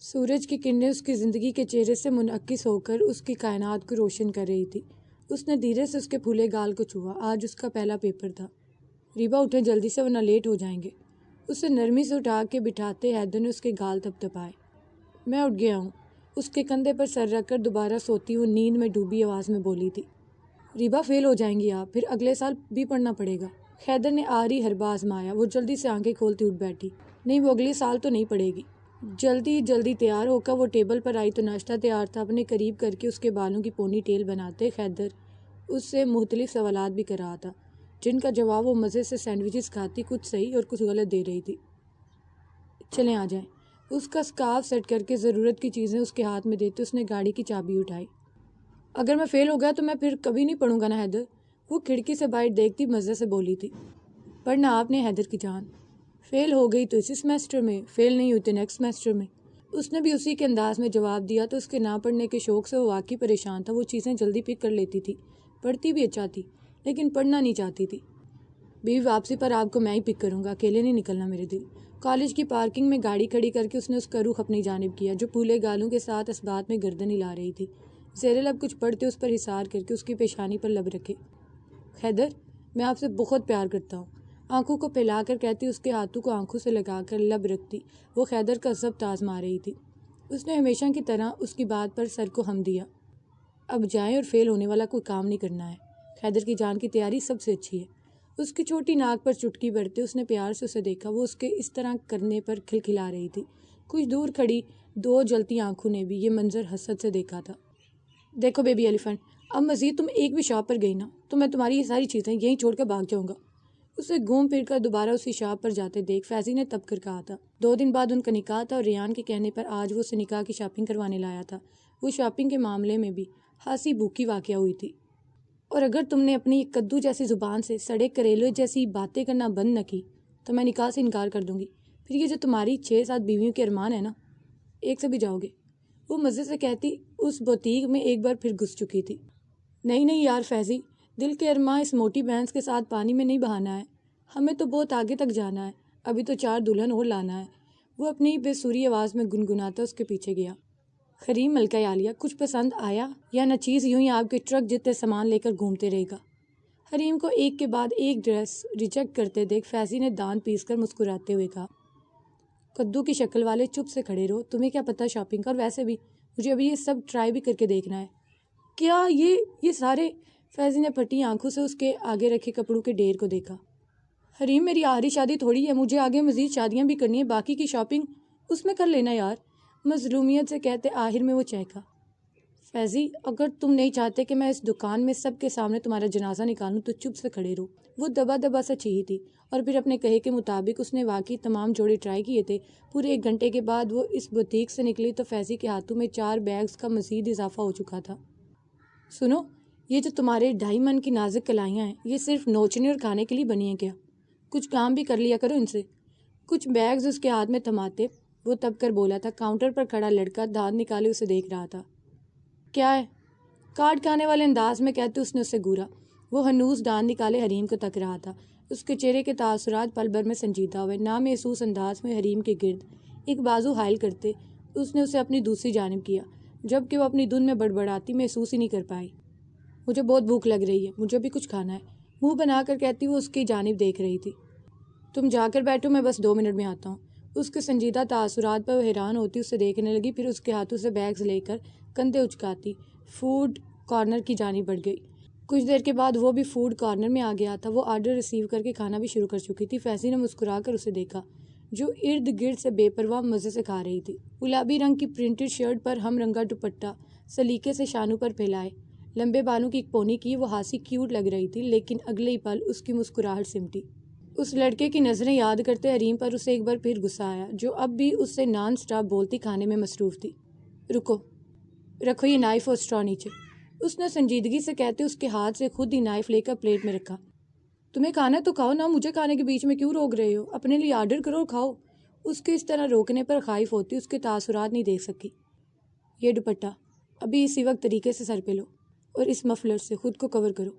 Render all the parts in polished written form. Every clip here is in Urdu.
سورج کی کرنیں اس کی زندگی کے چہرے سے منعکس ہو کر اس کی کائنات کو روشن کر رہی تھی۔ اس نے دھیرے سے اس کے پھولے گال کو چھوا۔ آج اس کا پہلا پیپر تھا۔ ریبا اٹھے جلدی سے ورنہ لیٹ ہو جائیں گے۔ اسے نرمی سے اٹھا کے بٹھاتے حیدر نے اس کے گال تپتپائے۔ میں اٹھ گیا ہوں، اس کے کندھے پر سر رکھ کر دوبارہ سوتی ہوئی نیند میں ڈوبی آواز میں بولی تھی۔ ریبا فیل ہو جائیں گی آپ، پھر اگلے سال بھی پڑھنا پڑے گا۔ حیدر نے آری حربہ آزمایا۔ وہ جلدی سے آنکھیں کھولتی اٹھ بیٹھی۔ نہیں، وہ اگلے سال تو نہیں پڑے گی۔ جلدی تیار ہو کر وہ ٹیبل پر آئی تو ناشتہ تیار تھا۔ اپنے قریب کر کے اس کے بالوں کی پونی ٹیل بناتے حیدر اس سے مختلف سوالات بھی کر رہا تھا، جن کا جواب وہ مزے سے سینڈوچز کھاتی کچھ صحیح اور کچھ غلط دے رہی تھی۔ چلیں آ جائیں۔ اس کا اسکارف سیٹ کر کے ضرورت کی چیزیں اس کے ہاتھ میں دیتے اس نے گاڑی کی چابی اٹھائی۔ اگر میں فیل ہو گیا تو میں پھر کبھی نہیں پڑھوں گا نا حیدر، وہ کھڑکی سے باہر دیکھتی مزے سے بولی تھی۔ پڑھنا آپ نے حیدر کی جان، فیل ہو گئی تو اسی سمیسٹر میں، فیل نہیں ہوئی تو نیکسٹ سمیسٹر میں۔ اس نے بھی اسی کے انداز میں جواب دیا تو اس کے نہ پڑھنے کے شوق سے وہ واقعی پریشان تھا۔ وہ چیزیں جلدی پک کر لیتی تھی، پڑھتی بھی اچھا تھی، لیکن پڑھنا نہیں چاہتی تھی۔ بیوی واپسی پر آپ کو میں ہی پک کروں گا، اکیلے نہیں نکلنا میرے دل۔ کالج کی پارکنگ میں گاڑی کھڑی کر کے اس نے اس کا رخ اپنی جانب کیا، جو پھولے گالوں کے ساتھ اس بات میں گردن ہلا رہی تھی۔ زیر لب کچھ پڑھتے اس پر حصار کر کے اس کی پیشانی پر لب رکھے۔ حیدر، میں آپ سے بہت پیار کرتا ہوں، آنکھوں کو پھیلا کر کہتی، اس کے ہاتھوں کو آنکھوں سے لگا کر لب رکھتی وہ حیدر کا ضبط آزما رہی تھی۔ اس نے ہمیشہ کی طرح اس کی بات پر سر کو ہم دیا۔ اب جائیں اور فیل ہونے والا کوئی کام نہیں کرنا ہے۔ حیدر کی جان کی تیاری سب سے اچھی ہے۔ اس کی چھوٹی ناک پر چٹکی بھرتے اس نے پیار سے اسے دیکھا۔ وہ اس کے اس طرح کرنے پر کھلکھلا رہی تھی۔ کچھ دور کھڑی دو جلتی آنکھوں نے بھی یہ منظر حسرت سے دیکھا تھا۔ دیکھو بیبی ایلیفنٹ، اب مزید تم ایک بھی شاپ پر گئی نا تو میں تمہاری یہ ساری چیزیں یہیں چھوڑ کر بھاگ جاؤں گا۔ اسے گھوم پھر کر دوبارہ اسی شاپ پر جاتے دیکھ فیضی نے تب کر کہا تھا۔ 2 دن بعد ان کا نکاح تھا اور ریان کے کہنے پر آج وہ اسے نکاح کی شاپنگ کروانے لایا تھا۔ وہ شاپنگ کے معاملے میں بھی ہنسی بھوکی واقعہ ہوئی تھی۔ اور اگر تم نے اپنی کدو جیسی زبان سے سڑے کریلے جیسی باتیں کرنا بند نہ کی تو میں نکاح سے انکار کر دوں گی۔ پھر یہ جو تمہاری 6-7 بیویوں کے ارمان ہے نا، ایک سے بھی جاؤ گے۔ وہ مزے سے کہتی اس بوتیک میں ایک بار پھر گھس چکی تھی۔ نہیں یار فیضی، دل کے ارمان اس موٹی بینس کے ساتھ پانی میں نہیں بہانا ہے، ہمیں تو بہت آگے تک جانا ہے، ابھی تو 4 دلہن اور لانا ہے۔ وہ اپنی بے سری آواز میں گنگناتا اس کے پیچھے گیا۔ حریم ملکہ عالیہ، کچھ پسند آیا یا نہ چیز یوں ہی آپ کے ٹرک جتنے سامان لے کر گھومتے رہے گا؟ حریم کو ایک کے بعد ایک ڈریس ریجیکٹ کرتے دیکھ فیضی نے دانت پیس کر مسکراتے ہوئے کہا، کدو کی شکل والے چپ سے کھڑے رہو، تمہیں کیا پتہ شاپنگ کا، اور ویسے بھی مجھے ابھی یہ سب ٹرائی بھی کر کے دیکھنا ہے۔ کیا یہ سارے؟ فیضی نے پھٹی آنکھوں سے اس کے آگے رکھے کپڑوں کے ڈھیر کو دیکھا۔ حریم، میری آخری شادی تھوڑی ہے، مجھے آگے مزید شادیاں بھی کرنی ہیں، باقی کی شاپنگ اس میں کر لینا یار، مظلومیت سے کہتے آخر میں وہ چہکا۔ فیضی، اگر تم نہیں چاہتے کہ میں اس دکان میں سب کے سامنے تمہارا جنازہ نکالوں تو چپ سے کھڑے رہو۔ وہ دبا سا چیخی تھی اور پھر اپنے کہے کے مطابق اس نے واقعی تمام جوڑے ٹرائی کیے تھے۔ پورے 1 گھنٹے کے بعد وہ اس بوتیک سے نکلی تو فیضی کے ہاتھوں میں 4 بیگز کا مزید اضافہ ہو چکا تھا۔ سنو، یہ جو تمہارے 2.5 من کی نازک کلائیاں ہیں، یہ صرف نوچنے اور کھانے کے لیے بنی ہیں کیا؟ کچھ کام بھی کر لیا کرو ان سے۔ کچھ بیگز اس کے ہاتھ میں تھماتے وہ تب کر بولا تھا۔ کاؤنٹر پر کھڑا لڑکا دانت نکالے اسے دیکھ رہا تھا۔ کیا ہے؟ کارڈ کھانے والے انداز میں کہتے اس نے اسے گورا۔ وہ ہنوز دانت نکالے حریم کو تک رہا تھا۔ اس کے چہرے کے تاثرات پل بھر میں سنجیدہ ہوئے۔ نامحسوس انداز میں حریم کے گرد ایک بازو حائل کرتے اس نے اسے اپنی دوسری جانب کیا، جبکہ وہ اپنی دھن میں بڑبڑاتی محسوس ہی نہیں کر پائی۔ مجھے بہت بھوک لگ رہی ہے، مجھے بھی کچھ کھانا ہے، منہ بنا کر کہتی وہ اس کی جانب دیکھ رہی تھی۔ تم جا کر بیٹھو، میں بس 2 منٹ میں آتا ہوں۔ اس کے سنجیدہ تاثرات پر وہ حیران ہوتی اسے دیکھنے لگی، پھر اس کے ہاتھوں سے بیگز لے کر کندھے اچکاتی فوڈ کارنر کی جانب بڑھ گئی۔ کچھ دیر کے بعد وہ بھی فوڈ کارنر میں آ گیا تھا۔ وہ آرڈر ریسیو کر کے کھانا بھی شروع کر چکی تھی۔ فیضی نے مسکرا کر اسے دیکھا، جو ارد گرد سے بے پرواہ مزے سے کھا رہی تھی۔ گلابی رنگ کی پرنٹڈ شرٹ پر ہم رنگا دوپٹہ سلیقے سے شانوں پر پھیلائے، لمبے بالوں کی ایک پونی کی وہ ہاسی کیوٹ لگ رہی تھی، لیکن اگلے ہی پل اس کی مسکراہٹ سمٹی۔ اس لڑکے کی نظریں یاد کرتے حریم پر اسے ایک بار پھر غصہ آیا، جو اب بھی اس سے نان سٹاپ بولتی کھانے میں مصروف تھی۔ رکھو یہ نائف اور سٹرا نیچے، اس نے سنجیدگی سے کہتے اس کے ہاتھ سے خود ہی نائف لے کر پلیٹ میں رکھا۔ تمہیں کھانا تو کھاؤ نا، مجھے کھانے کے بیچ میں کیوں روک رہے ہو؟ اپنے لیے آرڈر کرو اور کھاؤ۔ اس کے اس طرح روکنے پر خائف ہوتی اس کے تاثرات نہیں دیکھ سکی۔ یہ دوپٹہ ابھی اسی وقت طریقے سے سر پہ لو اور اس مفلر سے خود کو کور کرو۔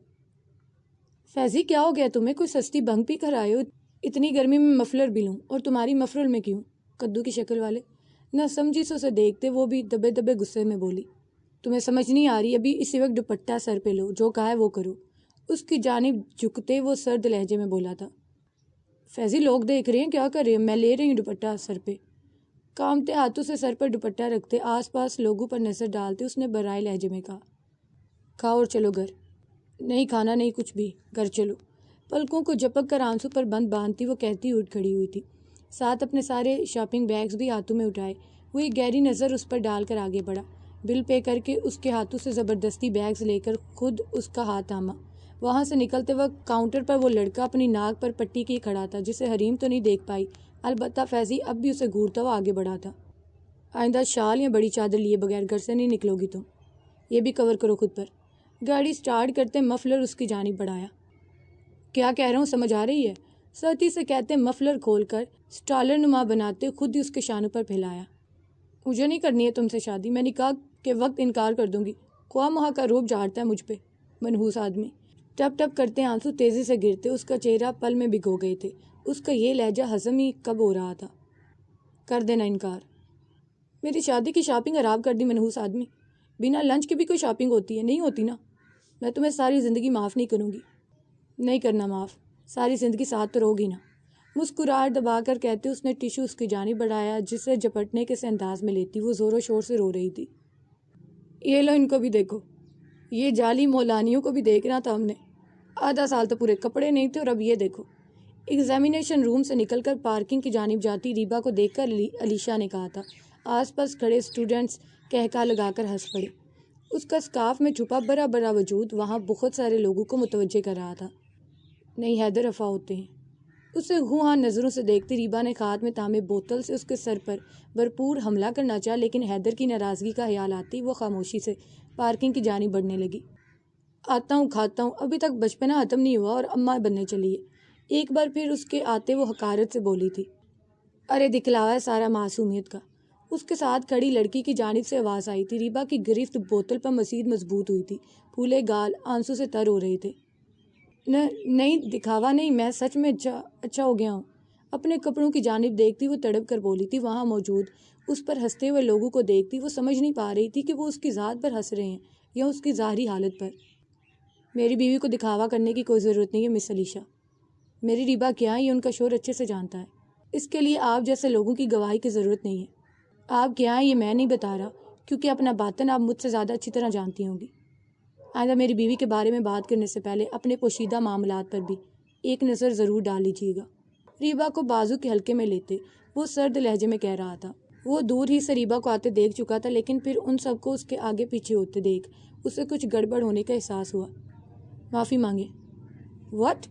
فیضی، کیا ہو گیا تمہیں؟ کوئی سستی بنک پی کر آئے ہو؟ اتنی گرمی میں مفلر بھی لوں، اور تمہاری مفرل میں کیوں؟ کدو کی شکل والے، نہ سمجھی سے اسے دیکھتے وہ بھی دبے دبے غصے میں بولی، تمہیں سمجھ نہیں آ رہی؟ ابھی اسی وقت دوپٹہ سر پہ لو، جو کہا ہے وہ کرو۔ اس کی جانب جھکتے وہ سرد لہجے میں بولا تھا۔ فیضی لوگ دیکھ رہے ہیں، کیا کر رہے ہیں؟ میں لے رہی ہوں دوپٹہ سر پہ۔ کامتے ہاتھوں سے سر پر دوپٹہ رکھتے آس پاس لوگوں پر نظر ڈالتے اس نے برائے لہجے میں کہا، کھاؤ اور چلو گھر۔ نہیں کھانا نہیں کچھ بھی، گھر چلو۔ پلکوں کو جھپک کر آنسو پر بند باندھتی وہ کہتی اٹھ کھڑی ہوئی تھی، ساتھ اپنے سارے شاپنگ بیگز بھی ہاتھوں میں اٹھائے۔ وہ ایک گہری نظر اس پر ڈال کر آگے بڑھا، بل پے کر کے اس کے ہاتھوں سے زبردستی بیگز لے کر خود اس کا ہاتھ تھاما۔ وہاں سے نکلتے وقت کاؤنٹر پر وہ لڑکا اپنی ناک پر پٹی کیے کھڑا تھا، جسے حریم تو نہیں دیکھ پائی، البتہ فیضی اب بھی اسے گھورتا ہوا آگے بڑھا تھا۔ آئندہ شال یا بڑی چادر لیے بغیر گھر سے نہیں نکلو گی تم، یہ بھی کور کرو خود پر۔ گاڑی سٹارٹ کرتے مفلر اس کی جانب بڑھایا۔ کیا کہہ رہا ہوں سمجھ آ رہی ہے؟ سختی سے کہتے مفلر کھول کر سٹالر نما بناتے خود ہی اس کے شانوں پر پھیلایا۔ مجھے نہیں کرنی ہے تم سے شادی، میں نکاح کے وقت انکار کر دوں گی۔ خواہ مہا کا روب جھاڑتا ہے مجھ پہ منحوس آدمی۔ ٹپ ٹپ کرتے آنسو تیزی سے گرتے اس کا چہرہ پل میں بھگو گئے تھے۔ اس کا یہ لہجہ ہضم ہی کب ہو رہا تھا۔ کر دینا انکار۔ میری شادی کی شاپنگ خراب کر دی منحوس آدمی۔ بنا لنچ کی بھی کوئی شاپنگ ہوتی ہے؟ نہیں ہوتی نا۔ میں تمہیں ساری زندگی معاف نہیں کروں گی۔ نہیں کرنا معاف، ساری زندگی ساتھ تو رہوگی نا۔ مسکراہٹ دبا کر کہتے اس نے ٹیشو اس کی جانب بڑھایا، جسے جپٹنے کے سے انداز میں لیتی وہ زور و شور سے رو رہی تھی۔ یہ لو ان کو بھی دیکھو، یہ جعلی مولانیوں کو بھی دیکھنا تھا ہم نے۔ آدھا سال تو پورے کپڑے نہیں تھے اور اب یہ دیکھو۔ ایگزامینیشن روم سے نکل کر پارکنگ کی جانب جاتی ریبا کو دیکھ کر علیشا نے کہا تھا۔ آس پاس کھڑے اسٹوڈنٹس کہکا لگا کر ہنس پڑے۔ اس کا اسکارف میں چھپا بڑا بڑا وجود وہاں بہت سارے لوگوں کو متوجہ کر رہا تھا۔ نہیں حیدر رفع ہوتے ہیں۔ اسے ہاں نظروں سے دیکھتی ریبا نے ہاتھ میں تھامے بوتل سے اس کے سر پر بھرپور حملہ کرنا چاہا، لیکن حیدر کی ناراضگی کا خیال آتی وہ خاموشی سے پارکنگ کی جانب بڑھنے لگی۔ آتا ہوں کھاتا ہوں، ابھی تک بچپنا ختم نہیں ہوا اور اماں بننے چلی ہے۔ ایک بار پھر اس کے آتے وہ حقارت سے بولی تھی۔ ارے دکھلاوا ہے سارا معصومیت کا۔ اس کے ساتھ کھڑی لڑکی کی جانب سے آواز آئی تھی۔ ریبا کی گرفت بوتل پر مزید مضبوط ہوئی تھی، پھولے گال آنسو سے تر ہو رہے تھے۔ نہیں دکھاوا نہیں، میں سچ میں اچھا ہو گیا ہوں۔ اپنے کپڑوں کی جانب دیکھتی وہ تڑپ کر بولی تھی۔ وہاں موجود اس پر ہنستے ہوئے لوگوں کو دیکھتی وہ سمجھ نہیں پا رہی تھی کہ وہ اس کی ذات پر ہنس رہے ہیں یا اس کی ظاہری حالت پر۔ میری بیوی کو دکھاوا کرنے کی کوئی ضرورت نہیں ہے مس علیشا۔ میری ریبا کیا ہے یہ ان کا شوہر اچھے سے جانتا ہے۔ اس کے لیے آپ جیسے لوگوں کی گواہی کی ضرورت نہیں ہے۔ آپ کیا ہیں یہ میں نہیں بتا رہا، کیونکہ اپنا باطن آپ مجھ سے زیادہ اچھی طرح جانتی ہوں گی۔ آئندہ میری بیوی کے بارے میں بات کرنے سے پہلے اپنے پوشیدہ معاملات پر بھی ایک نظر ضرور ڈال لیجیے گا۔ ریبا کو بازو کے حلقے میں لیتے وہ سرد لہجے میں کہہ رہا تھا۔ وہ دور ہی سے ریبا کو آتے دیکھ چکا تھا، لیکن پھر ان سب کو اس کے آگے پیچھے ہوتے دیکھ اسے کچھ گڑبڑ ہونے کا احساس ہوا۔ معافی مانگے؟ واٹ؟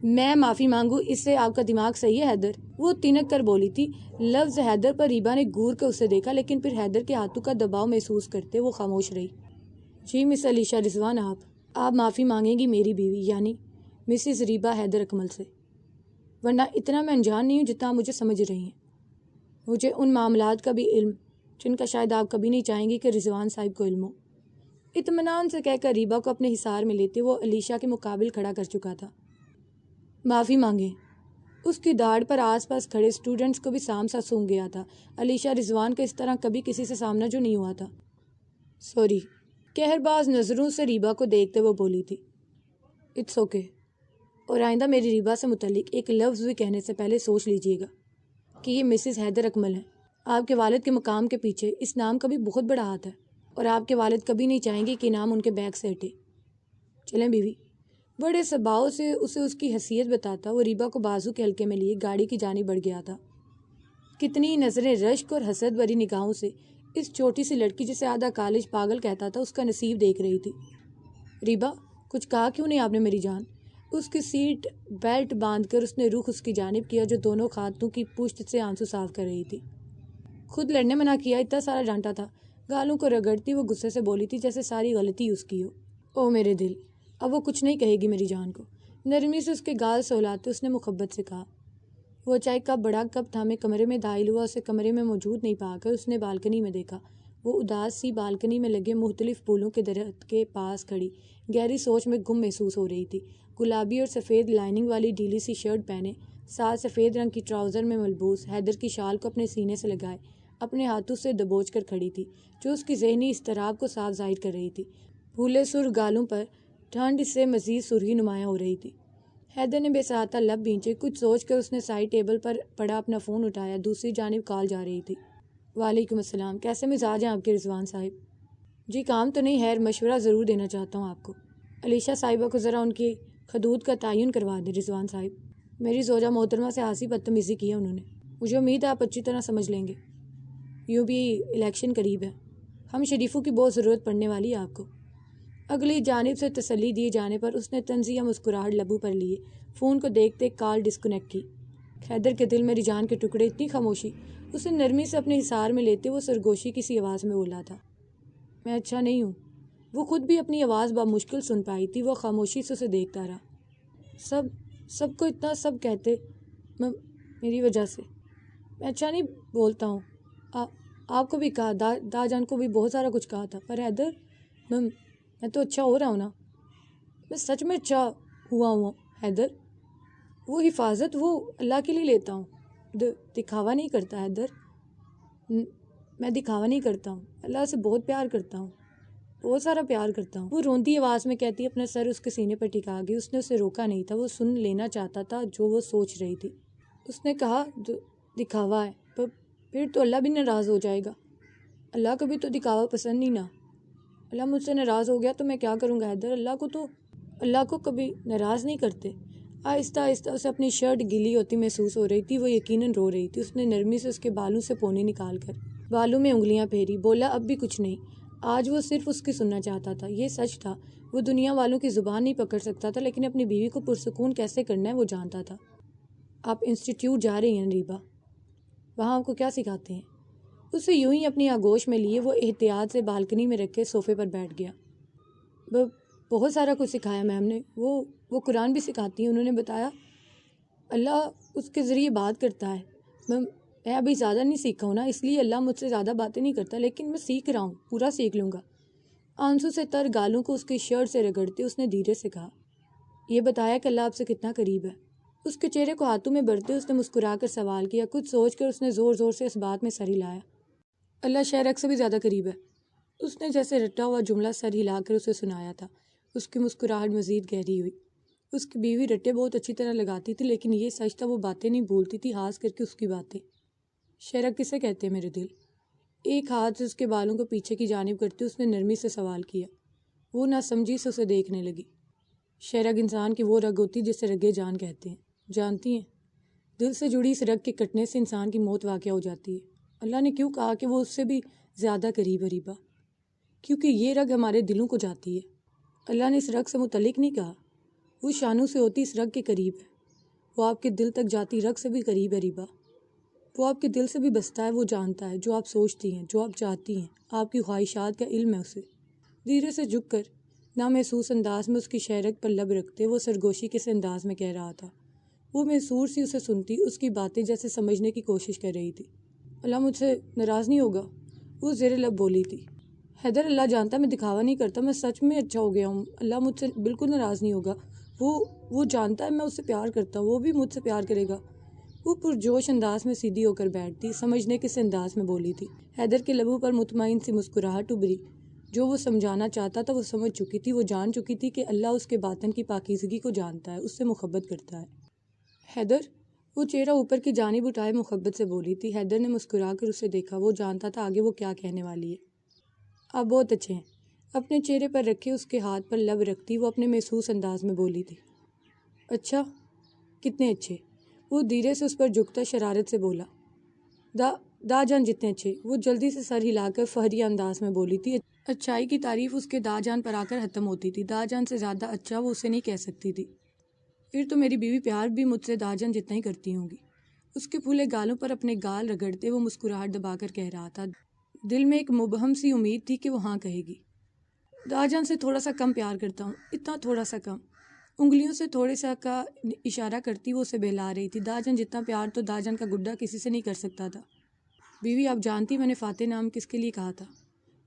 میں معافی مانگوں؟ اس سے آپ کا دماغ صحیح ہے حیدر؟ وہ تنک کر بولی تھی۔ لفظ حیدر پر ریبا نے گور کر اسے دیکھا، لیکن پھر حیدر کے ہاتھوں کا دباؤ محسوس کرتے وہ خاموش رہی۔ جی مس علیشا رضوان، آپ معافی مانگیں گی میری بیوی یعنی مسز ریبا حیدر اکمل سے، ورنہ اتنا میں انجان نہیں ہوں جتنا آپ مجھے سمجھ رہی ہیں۔ مجھے ان معاملات کا بھی علم جن کا شاید آپ کبھی نہیں چاہیں گی کہ رضوان صاحب کو علم ہو۔ اطمینان سے کہہ کر ریبا کو اپنے حصار میں لیتے وہ علیشا کے مقابل کھڑا کر چکا تھا۔ معافی مانگیں؟ اس کی داڑھ پر آس پاس کھڑے اسٹوڈنٹس کو بھی سام سا سونگ گیا تھا۔ علیشا رضوان کا اس طرح کبھی کسی سے سامنا جو نہیں ہوا تھا۔ سوری، قہرباز نظروں سے ریبا کو دیکھتے وہ بولی تھی۔ اٹس اوکے، اور آئندہ میری ریبا سے متعلق ایک لفظ بھی کہنے سے پہلے سوچ لیجیے گا کہ یہ مسز حیدر اکمل ہیں۔ آپ کے والد کے مقام کے پیچھے اس نام کا بھی بہت بڑا ہاتھ ہے، اور آپ کے والد کبھی نہیں چاہیں گے کہ نام ان کے بیگ سے ہٹے۔ چلیں بیوی۔ بڑے سباؤ سے اسے اس کی حیثیت بتاتا وہ ریبا کو بازو کے حلقے میں لیے گاڑی کی جانب بڑھ گیا تھا۔ کتنی نظریں رشک اور حسد بھری نگاہوں سے اس چھوٹی سی لڑکی جسے آدھا کالج پاگل کہتا تھا اس کا نصیب دیکھ رہی تھی۔ ریبا، کچھ کہا کیوں نہیں آپ نے میری جان؟ اس کی سیٹ بیلٹ باندھ کر اس نے رخ اس کی جانب کیا جو دونوں ہاتھوں کی پشت سے آنسو صاف کر رہی تھی۔ خود لڑنے منع کیا، اتنا سارا ڈانٹا تھا۔ گالوں کو رگڑتی وہ غصے سے بولی تھی جیسے ساری غلطی اس کی ہو۔ او میرے دل، اب وہ کچھ نہیں کہے گی میری جان کو۔ نرمی سے اس کے گال سہلاتے اس نے محبت سے کہا۔ وہ چائے کا بڑا کپ تھامے کمرے میں داخل ہوا۔ اسے کمرے میں موجود نہیں پا کر اس نے بالکنی میں دیکھا۔ وہ اداس سی بالکنی میں لگے مختلف پھولوں کے درخت کے پاس کھڑی گہری سوچ میں گم محسوس ہو رہی تھی۔ گلابی اور سفید لائننگ والی ڈھیلی سی شرٹ پہنے، ساتھ سفید رنگ کی ٹراؤزر میں ملبوس، حیدر کی شال کو اپنے سینے سے لگائے اپنے ہاتھوں سے دبوچ کر کھڑی تھی، جو اس کی ذہنی اضطراب کو صاف ظاہر کر رہی تھی۔ پھولے سرخ گالوں پر ٹھنڈ اس سے مزید سرخی نمایاں ہو رہی تھی۔ حیدر نے بے ساختہ لب بھینچے، کچھ سوچ کر اس نے سائڈ ٹیبل پر پڑا اپنا فون اٹھایا۔ دوسری جانب کال جا رہی تھی۔ وعلیکم السلام، کیسے مزاج ہیں آپ کے رضوان صاحب؟ جی کام تو نہیں، خیر مشورہ ضرور دینا چاہتا ہوں آپ کو۔ علیشہ صاحبہ کو ذرا ان کی حدود کا تعین کروا دیں رضوان صاحب۔ میری زوجہ محترمہ سے آسی بدتمیزی کی ہے انہوں نے۔ مجھے امید ہے آپ اچھی طرح سمجھ لیں گے، یوں بھی الیکشن قریب ہے، ہم شریفوں کی بہت ضرورت پڑنے والی ہے آپ کو۔ اگلی جانب سے تسلی دیے جانے پر اس نے طنزیہ مسکراہٹ لبوں پر لیے فون کو دیکھتے کال ڈسکنیکٹ کی۔ حیدر کے دل میں رجان کے ٹکڑے، اتنی خاموشی۔ اسے نرمی سے اپنے حصار میں لیتے وہ سرگوشی کسی آواز میں بولا تھا، میں اچھا نہیں ہوں۔ وہ خود بھی اپنی آواز بمشکل سن پائی تھی۔ وہ خاموشی سے اسے دیکھتا رہا۔ سب کو اتنا سب کہتے، میری وجہ سے میں اچھا نہیں بولتا ہوں۔ آپ کو بھی کہا، دا جان کو بھی بہت سارا کچھ کہا تھا، پر حیدر میں تو اچھا ہو رہا ہوں نا، میں سچ میں اچھا ہوا ہوں حیدر۔ وہ حفاظت وہ اللہ کے لیے لیتا ہوں، دکھاوا نہیں کرتا حیدر، میں دکھاوا نہیں کرتا ہوں، اللہ سے بہت پیار کرتا ہوں، بہت سارا پیار کرتا ہوں۔ وہ رونتی آواز میں کہتی، اپنا سر اس کے سینے پر ٹکا گئی۔ اس نے اسے روکا نہیں تھا، وہ سن لینا چاہتا تھا جو وہ سوچ رہی تھی۔ اس نے کہا، دکھاوا ہے، پھر تو اللہ بھی ناراض ہو جائے گا۔ اللہ کو بھی تو دکھاوا پسند نہیں نا۔ اللہ مجھ سے ناراض ہو گیا تو میں کیا کروں گا حیدر؟ اللہ کو کبھی ناراض نہیں کرتے۔ آہستہ آہستہ اسے اپنی شرٹ گیلی ہوتی محسوس ہو رہی تھی، وہ یقیناً رو رہی تھی۔ اس نے نرمی سے اس کے بالوں سے پونے نکال کر بالوں میں انگلیاں پھیری، بولا اب بھی کچھ نہیں۔ آج وہ صرف اس کی سننا چاہتا تھا، یہ سچ تھا۔ وہ دنیا والوں کی زبان نہیں پکڑ سکتا تھا، لیکن اپنی بیوی کو پرسکون کیسے کرنا ہے وہ جانتا تھا۔ آپ انسٹیٹیوٹ جا رہی ہیں ریبا، وہاں آپ کو کیا سکھاتے ہیں؟ اسے یوں ہی اپنی آغوش میں لیے وہ احتیاط سے بالکنی میں رکھے صوفے پر بیٹھ گیا۔ بہت سارا کچھ سکھایا میم نے، وہ قرآن بھی سکھاتی ہیں، انہوں نے بتایا اللہ اس کے ذریعے بات کرتا ہے۔ میں ابھی زیادہ نہیں سیکھا ہوں نا، اس لیے اللہ مجھ سے زیادہ باتیں نہیں کرتا، لیکن میں سیکھ رہا ہوں، پورا سیکھ لوں گا۔ آنسو سے تر گالوں کو اس کی شرٹ سے رگڑتے اس نے دھیرے سے کہا، یہ بتایا کہ اللہ آپ سے کتنا قریب ہے؟ اس کے چہرے کو ہاتھوں میں بھرتے اس نے مسکرا کر سوال کیا۔ کچھ سوچ کر اس نے زور زور سے اس بات میں سر ہلایا، اللہ شہرک سے بھی زیادہ قریب ہے۔ اس نے جیسے رٹا ہوا جملہ سر ہلا کر اسے سنایا تھا۔ اس کی مسکراہٹ مزید گہری ہوئی۔ اس کی بیوی رٹے بہت اچھی طرح لگاتی تھی، لیکن یہ سچ تھا وہ باتیں نہیں بھولتی تھی، خاص کر کے اس کی باتیں۔ شہرک کسے کہتے ہیں میرے دل؟ ایک ہاتھ سے اس کے بالوں کو پیچھے کی جانب کرتے اس نے نرمی سے سوال کیا۔ وہ نہ سمجھی سے اسے دیکھنے لگی۔ شہرک انسان کی وہ رگ ہوتی جسے رگے جان کہتے ہیں، جانتی ہیں؟ دل سے جڑی اس رگ کے کٹنے سے انسان کی موت واقع ہو جاتی ہے۔ اللہ نے کیوں کہا کہ وہ اس سے بھی زیادہ قریب ہے ریبا؟ کیونکہ یہ رگ ہمارے دلوں کو جاتی ہے۔ اللہ نے اس رگ سے متعلق نہیں کہا، وہ شانوں سے ہوتی اس رگ کے قریب ہے، وہ آپ کے دل تک جاتی رگ سے بھی قریب ہے ریبا۔ وہ آپ کے دل سے بھی بستا ہے، وہ جانتا ہے جو آپ سوچتی ہیں، جو آپ چاہتی ہیں، آپ کی خواہشات کا علم ہے اسے۔ دھیرے سے جھک کر نامحسوس انداز میں اس کی شہرک پر لب رکھتے وہ سرگوشی کس انداز میں کہہ رہا تھا۔ وہ محسور سی اسے سنتی، اس کی باتیں جیسے سمجھنے کی کوشش کر رہی تھی۔ اللہ مجھ سے ناراض نہیں ہوگا، وہ زیر لب بولی تھی۔ حیدر اللہ جانتا میں دکھاوا نہیں کرتا، میں سچ میں اچھا ہو گیا ہوں، اللہ مجھ سے بالکل ناراض نہیں ہوگا، وہ جانتا ہے میں اس سے پیار کرتا ہوں، وہ بھی مجھ سے پیار کرے گا۔ وہ پرجوش انداز میں سیدھی ہو کر بیٹھتی، سمجھنے کس انداز میں بولی تھی۔ حیدر کے لبوں پر مطمئن سی مسکراہٹ ابھری، جو وہ سمجھانا چاہتا تھا وہ سمجھ چکی تھی۔ وہ جان چکی تھی کہ اللہ اس کے باطن کی پاکیزگی کو جانتا ہے، اس سے محبت کرتا ہے۔ حیدر، وہ چہرہ اوپر کی جانب اٹھائے محبت سے بولی تھی۔ حیدر نے مسکرا کر اسے دیکھا، وہ جانتا تھا آگے وہ کیا کہنے والی ہے۔ آپ بہت اچھے ہیں، اپنے چہرے پر رکھے اس کے ہاتھ پر لب رکھتی وہ اپنے محسوس انداز میں بولی تھی۔ اچھا، کتنے اچھے؟ وہ دھیرے سے اس پر جھکتا شرارت سے بولا۔ دا جان جتنے اچھے، وہ جلدی سے سر ہلا کر فہریہ انداز میں بولی تھی۔ اچھائی کی تعریف اس کے دا جان پر آ کر ختم ہوتی تھی، دا جان سے زیادہ اچھا وہ اسے نہیں کہہ سکتی تھی۔ پھر تو میری بیوی پیار بھی مجھ سے دا جان جتنا ہی کرتی ہوں گی۔ اس کے پھولے گالوں پر اپنے گال رگڑتے وہ مسکراہٹ دبا کر کہہ رہا تھا۔ دل میں ایک مبہم سی امید تھی کہ وہ ہاں کہے گی۔ دا جان سے تھوڑا سا کم پیار کرتا ہوں، اتنا تھوڑا سا کم۔ انگلیوں سے تھوڑے سا کا اشارہ کرتی وہ اسے بہلا رہی تھی۔ دا جان جتنا پیار تو دا جان کا گڈا کسی سے نہیں کر سکتا تھا۔ بیوی آپ جانتی میں نے فاتح نام کس کے لیے کہا تھا؟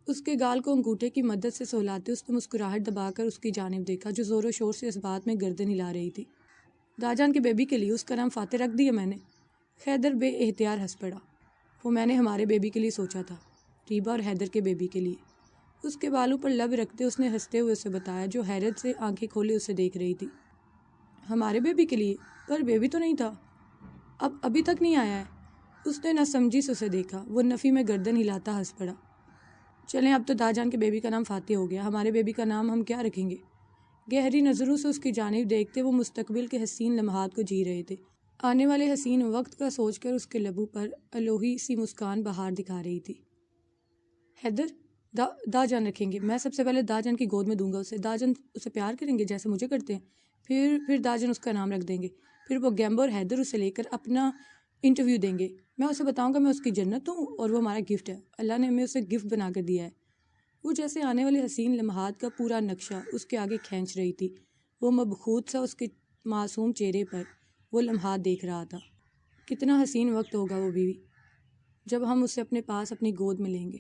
اس کے گال کو انگوٹھے کی مدد سے سہلاتے اس نے مسکراہٹ دبا کر اس کی جانب دیکھا جو زور و شور سے اس بات میں گردن ہلا رہی تھی۔ دا جان کے بیبی کے لیے، اس کا نام فاتح رکھ دیا میں نے۔ حیدر بے اختیار ہنس پڑا۔ وہ میں نے ہمارے بیبی کے لیے سوچا تھا، ریبا اور حیدر کے بیبی کے لیے۔ اس کے بالوں پر لب رکھتے اس نے ہنستے ہوئے اسے بتایا، جو حیرت سے آنکھیں کھولے اسے دیکھ رہی تھی۔ ہمارے بیبی کے لیے؟ پر بیبی تو نہیں تھا، ابھی تک نہیں آیا ہے۔ اس نے نہ سمجھی سے اسے دیکھا، وہ نفی میں گردن ہلاتا ہنس پڑا۔ چلیں اب تو داجان کے بیبی کا نام فاتح ہو گیا، ہمارے بیبی کا نام ہم کیا رکھیں گے؟ گہری نظروں سے اس کی جانب دیکھتے وہ مستقبل کے حسین لمحات کو جی رہے تھے۔ آنے والے حسین وقت کا سوچ کر اس کے لبوں پر الوہی سی مسکان بہار دکھا رہی تھی۔ حیدر داجان رکھیں گے، میں سب سے پہلے داجان کی گود میں دوں گا اسے، داجان اسے پیار کریں گے جیسے مجھے کرتے ہیں، پھر داجان اس کا نام رکھ دیں گے، پھر وہ گیمبو اور حیدر اسے لے کر اپنا انٹرویو دیں گے، میں اسے بتاؤں گا میں اس کی جنت ہوں اور وہ ہمارا گفٹ ہے، اللہ نے ہمیں اسے گفٹ بنا کر دیا ہے۔ وہ جیسے آنے والے حسین لمحات کا پورا نقشہ اس کے آگے کھینچ رہی تھی، وہ مبہوت سا اس کے معصوم چہرے پر وہ لمحات دیکھ رہا تھا۔ کتنا حسین وقت ہوگا وہ بھی جب ہم اسے اپنے پاس اپنی گود میں لیں گے،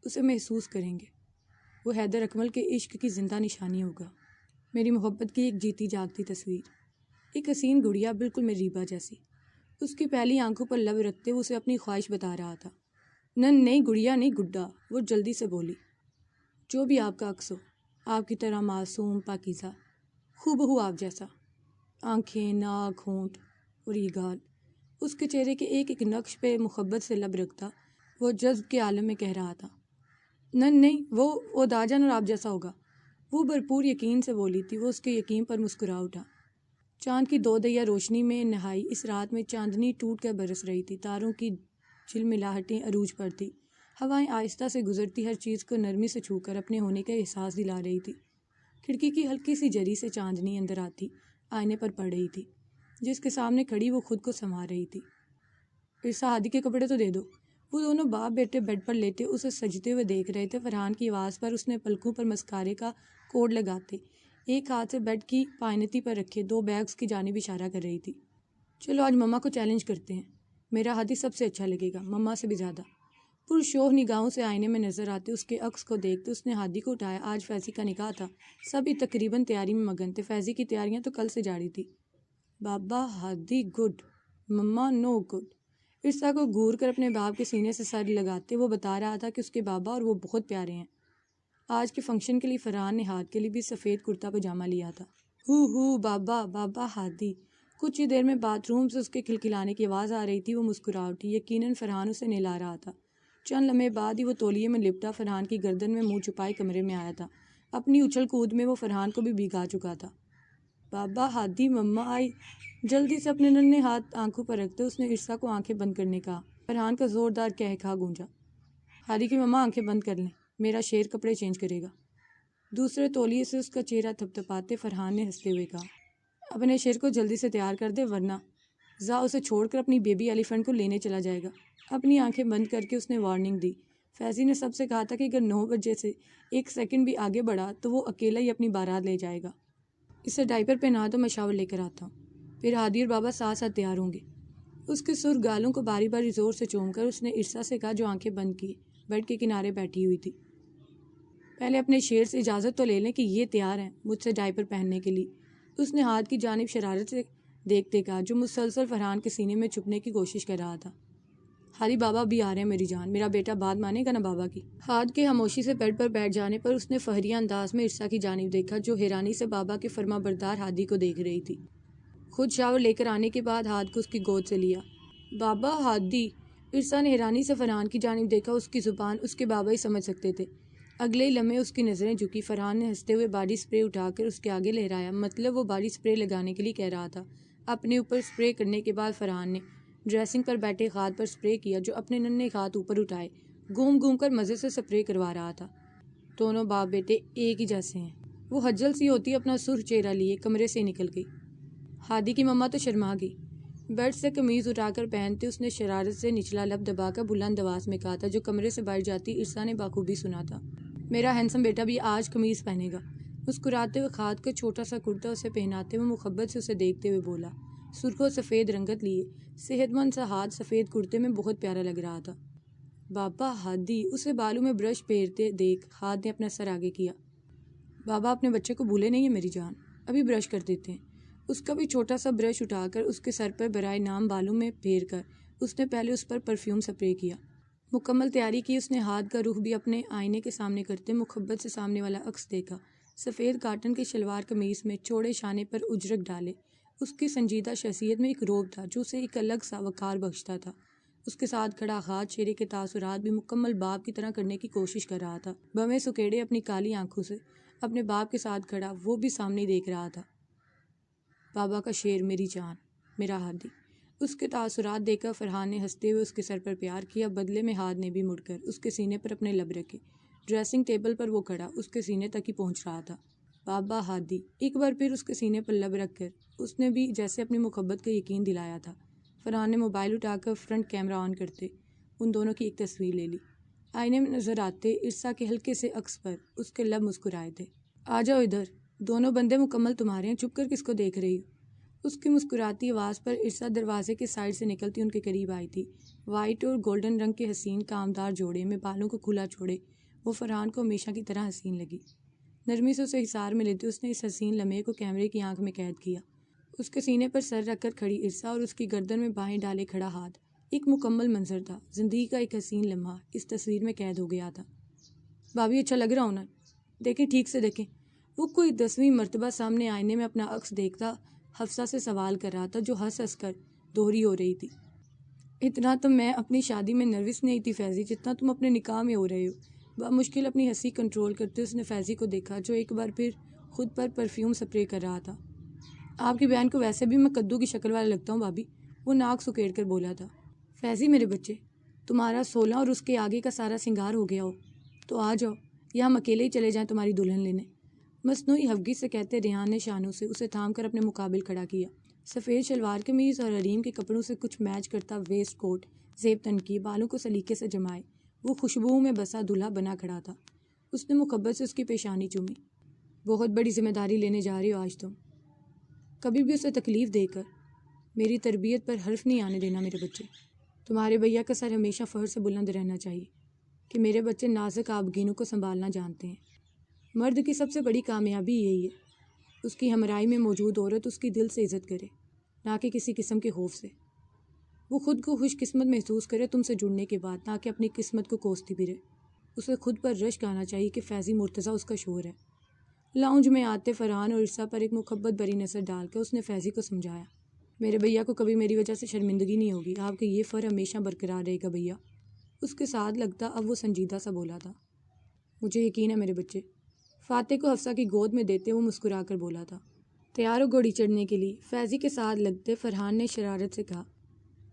اسے محسوس کریں گے، وہ حیدر اکمل کے عشق کی زندہ نشانی ہوگا، میری محبت کی ایک جیتی جاگتی تصویر، ایک حسین گڑیا بالکل میری ریبا جیسی۔ اس کی پہلی آنکھوں پر لب رکھتے وہ اسے اپنی خواہش بتا رہا تھا۔ نہیں گڑیا نہیں، گڈا، وہ جلدی سے بولی۔ جو بھی آپ کا عکس ہو، آپ کی طرح معصوم پاکیزہ، ہو آپ جیسا، آنکھیں، ناک، ہونٹ اور یہ گال۔ اس کے چہرے کے ایک ایک نقش پہ محبت سے لب رکھتا وہ جذب کے عالم میں کہہ رہا تھا۔ نہیں، وہ داجان اور آپ جیسا ہوگا، وہ بھرپور یقین سے بولی تھی۔ وہ اس کے یقین پر مسکرا اٹھا۔ چاند کی دو دیا روشنی میں نہائی اس رات میں چاندنی ٹوٹ کر برس رہی تھی، تاروں کی جھلملاہٹیں عروج پر تھی، ہوائیں آہستہ سے گزرتی ہر چیز کو نرمی سے چھو کر اپنے ہونے کا احساس دلا رہی تھی۔ کھڑکی کی ہلکی سی جری سے چاندنی اندر آتی آئینے پر پڑ رہی تھی، جس کے سامنے کھڑی وہ خود کو سنوار رہی تھی۔ عرصہ ہادی کے کپڑے تو دے دو۔ وہ دونوں باپ بیٹے بیڈ پر لیٹے اسے سجتے ہوئے دیکھ رہے تھے۔ فرحان کی آواز پر اس نے پلکوں پر مسکارے کا کوڈ لگاتے ایک ہاتھ سے بیڈ کی پائنتی پر رکھے دو بیگز کی جانب اشارہ کر رہی تھی۔ چلو آج مما کو چیلنج کرتے ہیں، میرا ہادی سب سے اچھا لگے گا، مما سے بھی زیادہ۔ پرشوہ نگاہوں سے آئینے میں نظر آتے اس کے عکس کو دیکھتے اس نے ہادی کو اٹھایا۔ آج فیضی کا نکاح تھا، سبھی تقریباً تیاری میں مگن تھے، فیضی کی تیاریاں تو کل سے جاری تھی۔ بابا ہادی گڈ، مما نو گڈ۔ عرصہ کو گھور کر اپنے باپ کے سینے سے سر لگاتے وہ بتا رہا تھا کہ اس کے بابا اور وہ بہت پیارے ہیں۔ آج کے فنکشن کے لیے فرحان نے ہاتھ کے لیے بھی سفید کرتا پاجامہ لیا تھا۔ بابا ہادی۔ کچھ ہی دیر میں باتھ روم سے اس کے کھلکھلانے کی آواز آ رہی تھی، وہ مسکرا اٹھی، یقیناً فرحان اسے نہلا رہا تھا۔ چند لمحے بعد ہی وہ تولیے میں لپٹا فرحان کی گردن میں منہ چھپائے کمرے میں آیا تھا، اپنی اچھل کود میں وہ فرحان کو بھی بھگا چکا تھا۔ بابا ہادی مما آئی۔ جلدی سے اپنے ننھے ہاتھ آنکھوں پر رکھتے اس نے عرصہ کو آنکھیں بند کرنے کہا۔ فرحان کا زوردار قہقہا گونجا۔ ہادی کی مما آنکھیں بند کر لیں، میرا شیر کپڑے چینج کرے گا۔ دوسرے تولیے سے اس کا چہرہ تھپتھپاتے فرحان نے ہنستے ہوئے کہا، اپنے شیر کو جلدی سے تیار کر دے ورنہ زا اسے چھوڑ کر اپنی بیبی ایلیفنٹ کو لینے چلا جائے گا۔ اپنی آنکھیں بند کر کے اس نے وارننگ دی۔ فیضی نے سب سے کہا تھا کہ اگر 9 بجے سے 1 سیکنڈ بھی آگے بڑھا تو وہ اکیلا ہی اپنی بارات لے جائے گا۔ اسے ڈائپر پہنا تو میں شاور لے کر آتا ہوں، پھر ہادی اور بابا ساتھ ساتھ تیار ہوں گے۔ اس کے سرخ گالوں کو باری باری زور سے چوم کر اس نے عرصہ سے کہا جو آنکھیں بند کی بیڈ کے کنارے بیٹھی ہوئی تھی، پہلے اپنے شیر سے اجازت تو لے لیں کہ یہ تیار ہیں مجھ سے ڈائپر پہننے کے لیے۔ اس نے ہاتھ کی جانب شرارت سے دیکھتے کہا، جو مسلسل فرحان کے سینے میں چھپنے کی کوشش کر رہا تھا۔ ہادی بابا بھی آ رہے ہیں میری جان، میرا بیٹا بات مانے گا نا بابا کی۔ ہاتھ کے خاموشی سے بیڈ پر بیٹھ جانے پر اس نے فہریہ انداز میں عرصہ کی جانب دیکھا، جو حیرانی سے بابا کے فرما بردار ہادی کو دیکھ رہی تھی۔ خود شاور لے کر آنے کے بعد ہاتھ کو اس کی گود سے لیا۔ بابا ہادی۔ عرصہ نے حیرانی سے فرحان کی جانب دیکھا، اس کی زبان اس کے بابا ہی سمجھ سکتے تھے۔ اگلے ہی لمحے اس کی نظریں جھکی، فرحان نے ہنستے ہوئے باڈی اسپرے اٹھا کر اس کے آگے لہرایا، مطلب وہ باڈی اسپرے لگانے کے لیے کہہ رہا تھا۔ اپنے اوپر اسپرے کرنے کے بعد فرحان نے ڈریسنگ پر بیٹھے ہاتھ پر اسپرے کیا، جو اپنے ننھے ہاتھ اوپر اٹھائے گھوم گھوم کر مزے سے اسپرے کروا رہا تھا۔ دونوں باپ بیٹے ایک ہی جیسے ہیں۔ وہ حجل سی ہوتی اپنا سرخ چہرہ لیے کمرے سے نکل گئی۔ ہادی کی مما تو شرما گئی۔ بیڈ سے قمیض اٹھا کر پہنتے اس نے شرارت سے نچلا لب دبا کر بلند آواز میں کہا تھا، جو کمرے سے باہر جاتی عرصہ نے بخوبی سنا تھا، میرا ہینسم بیٹا بھی آج قمیض پہنے گا۔ مسکراتے ہوئے ہاتھ کا چھوٹا سا کرتا اسے پہناتے ہوئے محبت سے اسے دیکھتے ہوئے بولا۔ سرخ و سفید رنگت لیے صحت مند سا ہاتھ سفید کرتے میں بہت پیارا لگ رہا تھا۔ بابا ہادی۔ اسے بالوں میں برش پھیرتے دیکھ ہاتھ نے اپنا سر آگے کیا۔ بابا اپنے بچے کو بھولے نہیں ہے میری جان، ابھی برش کر دیتے ہیں۔ اس کا بھی چھوٹا سا برش اٹھا کر اس کے سر پر برائے نام بالوں میں پھیر کر اس نے پہلے اس پر پرفیوم سپرے کیا۔ مکمل تیاری کی اس نے ہاتھ کا رخ بھی اپنے آئینے کے سامنے کرتے محبت سے سامنے والا عکس دیکھا۔ سفید کاٹن کی شلوار قمیص میں چوڑے شانے پر اجرک ڈالے، اس کی سنجیدہ شخصیت میں ایک روب تھا جو اسے ایک الگ سا وقار بخشتا تھا۔ اس کے ساتھ کھڑا ہاتھ چہرے کے تاثرات بھی مکمل باپ کی طرح کرنے کی کوشش کر رہا تھا۔ بمیں سکیڑے اپنی کالی آنکھوں سے اپنے باپ کے ساتھ کھڑا وہ بھی سامنے دیکھ رہا تھا۔ بابا کا شیر، میری جان، میرا ہادی۔ اس کے تاثرات دیکھ کر فرحان نے ہنستے ہوئے اس کے سر پر پیار کیا، بدلے میں ہاتھ نے بھی مڑ کر اس کے سینے پر اپنے لب رکھے۔ ڈریسنگ ٹیبل پر وہ کھڑا اس کے سینے تک ہی پہنچ رہا تھا۔ بابا، ہادی، ایک بار پھر اس کے سینے پر لب رکھ کر اس نے بھی جیسے اپنی محبت کا یقین دلایا تھا۔ فرحان نے موبائل اٹھا کر فرنٹ کیمرہ آن کرتے ان دونوں کی ایک تصویر لے لی۔ آئینے میں نظر آتے ارسا کے ہلکے سے عکس پر اس کے لب مسکرائے تھے۔ آ جاؤ ادھر، دونوں بندے مکمل تمہارے ہیں، چھپ کر کس کو دیکھ رہی ہو؟ اس کی مسکراتی آواز پر ارسا دروازے کے سائڈ سے نکلتی ان کے قریب آئی تھی۔ وائٹ اور گولڈن رنگ کے حسین کامدار جوڑے میں بالوں کو کھلا چھوڑے وہ فرحان کو ہمیشہ کی طرح حسین لگی۔ نرمی سے اسے حصار میں لیتے اس نے اس حسین لمحے کو کیمرے کی آنکھ میں قید کیا۔ اس کے سینے پر سر رکھ کر کھڑی ارسا اور اس کی گردن میں بائیں ڈالے کھڑا ہاتھ، ایک مکمل منظر تھا۔ زندگی کا ایک حسین لمحہ اس تصویر میں قید ہو گیا تھا۔ بھابھی، اچھا لگ رہا ہوں نا؟ دیکھیں، ٹھیک سے دیکھیں۔ وہ کوئی 10ویں مرتبہ سامنے آئینے میں اپنا عکس دیکھتا حفصہ سے سوال کر رہا تھا جو ہنس ہنس کر دوہری ہو رہی تھی۔ اتنا تو میں اپنی شادی میں نروس نہیں تھی فیضی جتنا تم اپنے نکاح میں ہو رہے ہو۔ بمشکل اپنی ہنسی کنٹرول کرتے اس نے فیضی کو دیکھا جو ایک بار پھر خود پر پرفیوم سپرے کر رہا تھا۔ آپ کی بہن کو ویسے بھی میں کدو کی شکل والا لگتا ہوں بھابھی، وہ ناک سکیڑ کر بولا تھا۔ فیضی میرے بچے، تمہارا 16 اور اس کے آگے کا سارا سنگار ہو گیا ہو تو آ جاؤ یا ہم اکیلے ہی چلے جائیں تمہاری دلہن لینے، مصنوعی حفگی سے کہتے ریحان نے شانوں سے اسے تھام کر اپنے مقابل کھڑا کیا۔ سفید شلوار قمیض اور حریم کے کپڑوں سے کچھ میچ کرتا ویسٹ کوٹ زیب تن کی، بالوں کو سلیقے سے جمائے وہ خوشبوؤں میں بسا دلہا بنا کھڑا تھا۔ اس نے محبت سے اس کی پیشانی چومی۔ بہت بڑی ذمہ داری لینے جا رہی ہو آج تم، کبھی بھی اسے تکلیف دے کر میری تربیت پر حرف نہیں آنے دینا میرے بچے۔ تمہارے بھیا کا سر ہمیشہ فخر سے بلند رہنا چاہیے کہ میرے بچے نازک آبگینوں کو سنبھالنا جانتے ہیں۔ مرد کی سب سے بڑی کامیابی یہی ہے، اس کی ہمراہی میں موجود عورت اس کی دل سے عزت کرے، نہ کہ کسی قسم کے خوف سے۔ وہ خود کو خوش قسمت محسوس کرے تم سے جڑنے کے بعد، نہ کہ اپنی قسمت کو کوستی بھی رہے۔ اسے خود پر رشک آنا چاہیے کہ فیضی مرتضیٰ اس کا شوہر ہے۔ لاؤنج میں آتے فرحان اور ارسا پر ایک محبت بری نظر ڈال کر اس نے فیضی کو سمجھایا، میرے بھیا کو کبھی میری وجہ سے شرمندگی نہیں ہوگی، آپ کا یہ فر ہمیشہ برقرار رہے گا بھیا۔ اس کے ساتھ لگتا اب وہ سنجیدہ سا بولا تھا، مجھے یقین ہے میرے بچے۔ فاتح کو حفصہ کی گود میں دیتے وہ مسکرا کر بولا تھا۔ تیار ہو گھوڑی چڑھنے کے لیے؟ فیضی کے ساتھ لگتے فرحان نے شرارت سے کہا۔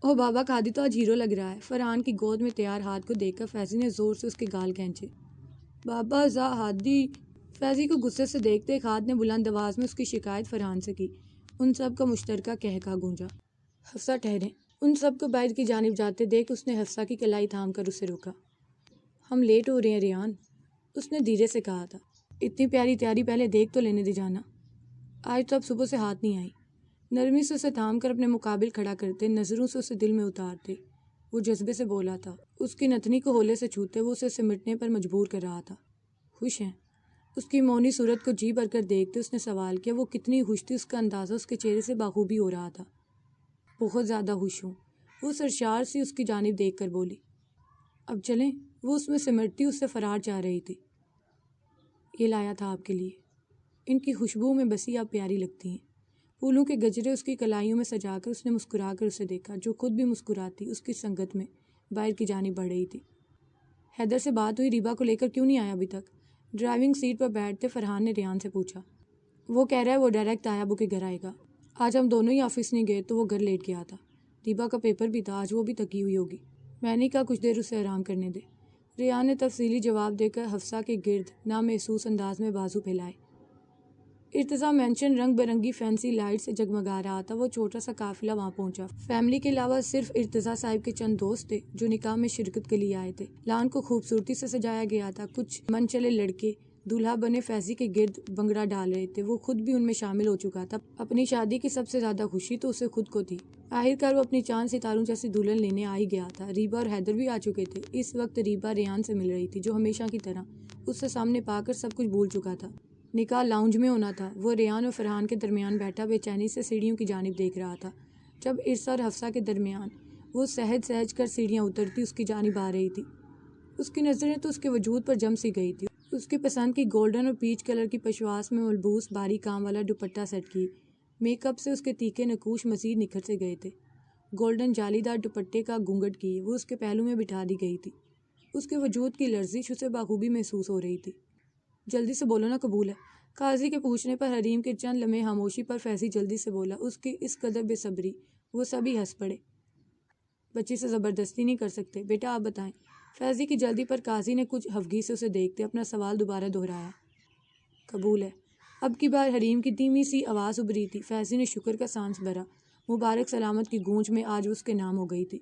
اوہ بابا، ہادی تو آج ہیرو لگ رہا ہے۔ فرحان کی گود میں تیار ہاتھ کو دیکھ کر فیضی نے زور سے اس کے گال کھینچے۔ بابا زا ہادی، فیضی کو غصے سے دیکھتے ایک ہاتھ نے بلند آواز میں اس کی شکایت فرحان سے کی۔ ان سب کا مشترکہ قہقہ گونجا۔ حفصہ ٹھہریں، ان سب کو باہر کی جانب جاتے دیکھ اس نے حفصہ کی کلائی تھام کر اسے روکا۔ ہم لیٹ ہو رہے ہیں ریحان، اس نے دھیرے سے کہا تھا۔ اتنی پیاری تیاری پہلے دیکھ تو لینے دے جانا، آج تو اب صبح سے ہاتھ نہیں آئی۔ نرمی سے اسے تھام کر اپنے مقابل کھڑا کرتے نظروں سے اسے دل میں اتارتے وہ جذبے سے بولا تھا۔ اس کی نتنی کو ہولے سے چھوتے وہ اسے سمٹنے پر مجبور کر رہا تھا۔ خوش ہیں؟ اس کی مونی صورت کو جی بھر کر دیکھتے اس نے سوال کیا۔ وہ کتنی خوش تھی اس کا اندازہ اس کے چہرے سے بخوبی ہو رہا تھا۔ بہت زیادہ خوش ہوں، وہ سرشار سی اس کی جانب دیکھ کر بولی۔ اب چلیں، وہ اس میں سمٹتی اس سے فرار چاہ رہی تھی۔ یہ لایا تھا آپ کے لیے، ان کی خوشبو میں بسی آپ پیاری لگتی ہیں۔ پھولوں کے گجرے اس کی کلائیوں میں سجا کر اس نے مسکرا کر اسے دیکھا جو خود بھی مسکراتی اس کی سنگت میں باہر کی جانب بڑھ رہی تھی۔ حیدر سے بات ہوئی؟ ریبا کو لے کر کیوں نہیں آیا ابھی تک؟ ڈرائیونگ سیٹ پر بیٹھتے فرحان نے ریحان سے پوچھا۔ وہ کہہ رہا ہے وہ ڈائریکٹ آیا ابو کے گھر آئے گا۔ آج ہم دونوں ہی آفس نہیں گئے تو وہ گھر لیٹ گیا تھا۔ ریبا کا پیپر بھی تھا آج، وہ بھی تھکی ہوئی ہوگی۔ میں نے کہا کچھ دیر اسے آرام کرنے دے۔ ریحان نے تفصیلی جواب دے کر حفصہ کے گرد نامحسوس انداز میں بازو پھیلائے۔ ارتضیٰ مینشن رنگ برنگی فینسی لائٹ سے جگمگا رہا تھا۔ وہ چھوٹا سا قافلہ وہاں پہنچا۔ فیملی کے علاوہ صرف ارتضیٰ صاحب کے چند دوست تھے جو نکاح میں شرکت کے لیے آئے تھے۔ لان کو خوبصورتی سے سجایا گیا تھا۔ کچھ من چلے لڑکے دولہا بنے فیضی کے گرد بنگڑا ڈال رہے تھے۔ وہ خود بھی ان میں شامل ہو چکا تھا۔ اپنی شادی کی سب سے زیادہ خوشی تو اسے خود کو تھی۔ آخرکار وہ اپنی چاند ستاروں جیسی دلہن لینے آ ہی گیا تھا۔ ریبا اور حیدر بھی آ چکے تھے۔ اس وقت ریبا ریحان سے مل رہی تھی جو ہمیشہ کی طرح اسے سامنے پا کر سب کچھ بھول چکا تھا۔ نکاح لاؤنج میں ہونا تھا۔ وہ ریحان اور فرحان کے درمیان بیٹھا بے چینی سے سیڑھیوں کی جانب دیکھ رہا تھا۔ جب ارسا اور حفصہ کے درمیان وہ سہج سہج کر سیڑھیاں اترتی اس کی جانب آ رہی تھی۔ اس کی نظریں تو اس کے وجود پر جم سی گئی تھی۔ اس کی پسند کی گولڈن اور پیچ کلر کی پشواس میں ملبوس باریک کام والا دوپٹہ سیٹ کی، میک اپ سے اس کے تیکھے نقوش مزید نکھر سے گئے تھے۔ گولڈن جالی دار دوپٹے کا گھونگھٹ کیے وہ اس کے پہلو میں بٹھا دی گئی تھی۔ اس کے وجود کی لرزش اسے بخوبی محسوس ہو رہی تھی۔ جلدی سے بولو نا، قبول ہے؟ قاضی کے پوچھنے پر حریم کے چند لمحے خاموشی پر فیضی جلدی سے بولا۔ اس کی اس قدر بے صبری، وہ سبھی ہنس پڑے۔ بچی سے زبردستی نہیں کر سکتے، بیٹا آپ بتائیں۔ فیضی کی جلدی پر قاضی نے کچھ خفگی سے اسے دیکھتے اپنا سوال دوبارہ دہرایا۔ قبول ہے۔ اب کی بار حریم کی دھیمی سی آواز ابھری تھی۔ فیضی نے شکر کا سانس بھرا۔ مبارک سلامت کی گونج میں آج اس کے نام ہو گئی تھی۔